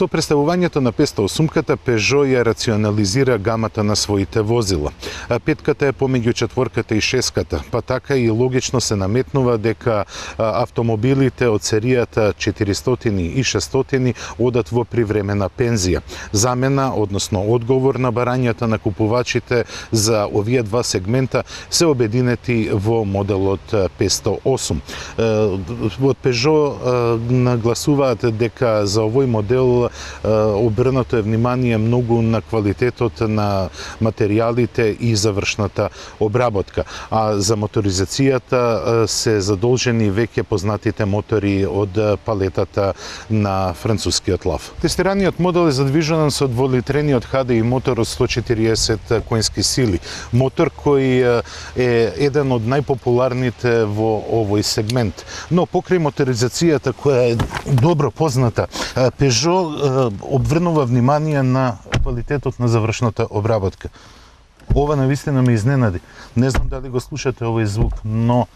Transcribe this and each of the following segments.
Со представувањето на 508-ката, Peugeot ја рационализира гамата на своите возила. Петката е помеѓу четворката и шестката, па така и логично се наметнува дека автомобилите од серијата 400 и 600 одат во привремена пензија. Замена, односно одговор на барањата на купувачите за овие два сегмента се обединети во моделот 508. Од Peugeot нагласуваат дека за овој модел обрнато е внимание многу на квалитетот на материјалите и завршната обработка. А за моторизацијата се задолжени веќе познатите мотори од палетата на францускиот лав. Тестираниот модел е задвижуван со дволитрениот HDI мотор од 140 коњски сили. Мотор кој е еден од најпопуларните во овој сегмент. Но покрај моторизацијата која е добро позната, Peugeot обврнува внимание на квалитетот на завршната обработка. Ова навистина ме изненади. Не знам дали го слушате овој звук, но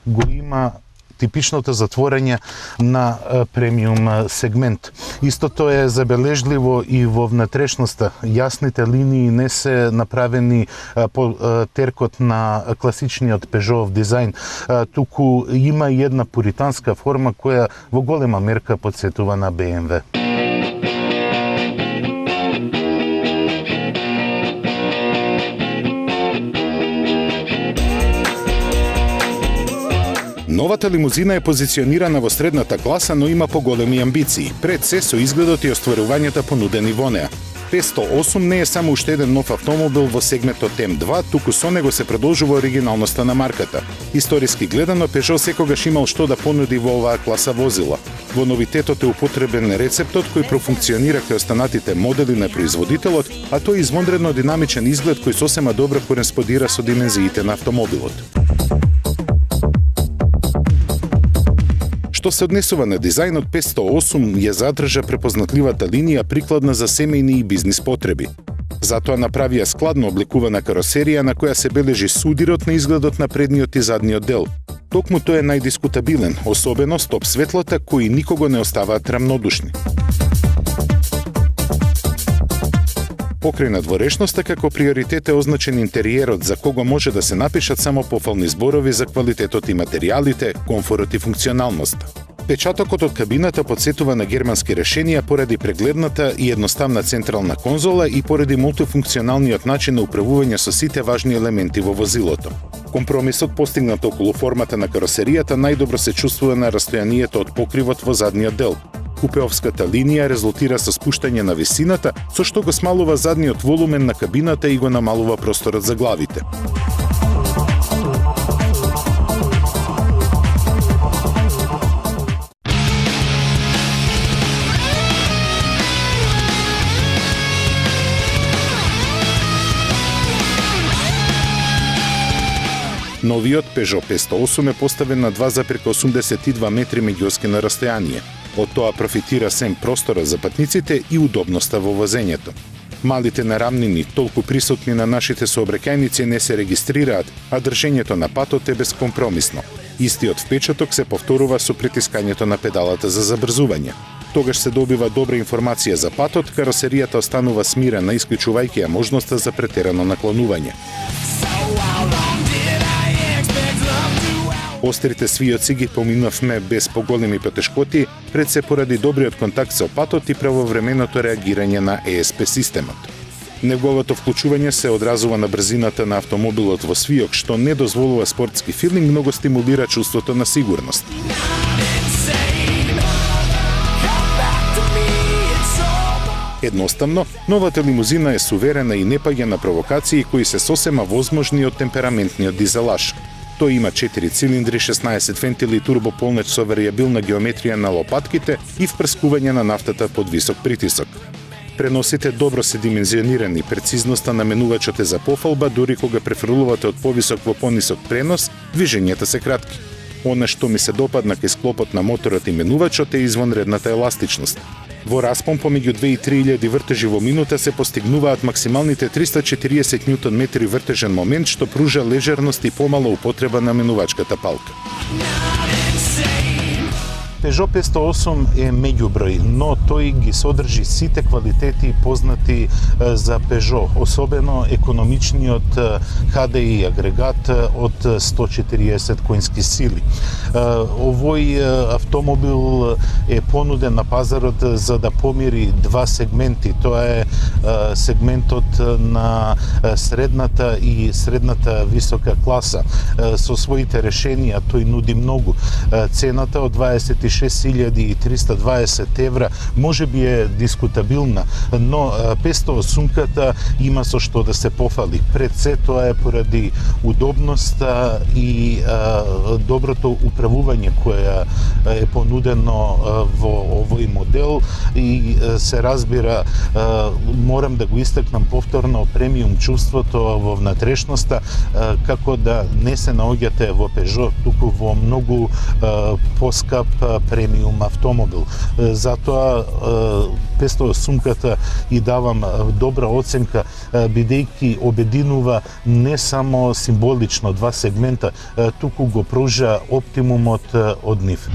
го има типичното затворање на премиум сегмент. Истото е забележливо и во внатрешноста. Јасните линии не се направени по теркот на класичниот Peugeot дизајн, туку има и една пуританска форма која во голема мерка потсетува на BMW. Новата лимузина е позиционирана во средната класа, но има поголеми амбиции. Пред се со изгледот и остварувањата понудени во неа. 508 не е само уште еден нов автомобил во сегментот М2, туку со него се продолжува оригиналноста на марката. Историски гледано, Peugeot секогаш имал што да понуди во оваа класа возила. Во новитетот е употребен рецептот кој профункционира кај останатите модели на производителот, а тој извонредно динамичен изглед кој сосема добро кореспондира со димензиите на автомобилот. Што се однесува на дизајнот, 508 ја задржа препознатливата линија прикладна за семејни и бизнис потреби. Затоа направија складно обликувана каросерија на која се бележи судирот на изгледот на предниот и задниот дел. Токму тој е најдискутабилен, особено стоп светлата кои никого не оставаат рамнодушни. Покрај надворешноста, како приоритет е означен интериерот, за кого може да се напишат само пофални зборови за квалитетот и материјалите, комфорот и функционалноста. Печатокот од кабината потсетува на германски решенија поради прегледната и едноставна централна конзола и поради мултифункционалниот начин на управување со сите важни елементи во возилото. Компромисот постигнат околу формата на каросеријата најдобро се чувствува на растојанието од покривот во задниот дел. Купеовската линија резултира со спуштање на висината, со што го смалува задниот волумен на кабината и го намалува просторот за главите. Новиот Peugeot 508 е поставен на 2,82 метри меѓуоски на расстојание. Од тоа профитира сем простора за патниците и удобноста во возењето. Малите нарамнини, толку присутни на нашите сообраќајници, не се регистрираат, а држењето на патот е безкомпромисно. Истиот впечаток се повторува со притискањето на педалата за забрзување. Тогаш се добива добра информација за патот, каросеријата останува смирена, исклучувајќи ја можноста за претерано наклонување. Острите свијоци ги поминавме без поголеми потешкоти, пред се поради добриот контакт со патот и правовременото реагирање на ESP системот. Неговото вклучување се одразува на брзината на автомобилот во свиок, што не дозволува спортски филинг, но го стимулира чувството на сигурност. Едноставно, новата лимузина е суверена и не паѓа на провокации кои се сосема возможни од темпераментниот дизелаш. Тој има 4 цилиндри, 16 вентили, турбополнеч со варијабилна геометрија на лопатките и впрскување на нафтата под висок притисок. Преносите добро се димензионирани, прецизноста на менувачот е за пофалба, дури кога префрлувате од повисок во понисок пренос, движењата се кратки. Она што ми се допадна кај склопот на моторот и менувачот е извонредната еластичност. Во распон помеѓу 2 и 3000 вртежи во минута се постигнуваат максималните 340 Нм вртежен момент, што пружа лежерност и помала употреба на менувачката палка. Peugeot 508 е меѓуброј, но тој ги содржи сите квалитети познати за Peugeot, особено економичниот HDI агрегат од 140 коњски сили. Овој автомобил е понуден на пазарот за да помири два сегменти. Тоа е сегментот на средната и средната висока класа. Со своите решенија тој нуди многу. Цената од 26.320 евра може би е дискутабилна, но 508-ката има со што да се пофали. Пред се тоа е поради удобноста и доброто управување кое е понудено во овој модел и се разбира, морам да го истакнам повторно, премиум чувството во внатрешноста, како да не се наоѓате во Peugeot, туку во многу поскап премиум автомобил. Затоа 508-ката и давам добра оценка, бидејќи обединува не само символично два сегмента, туку го пружа оптимумот од нив.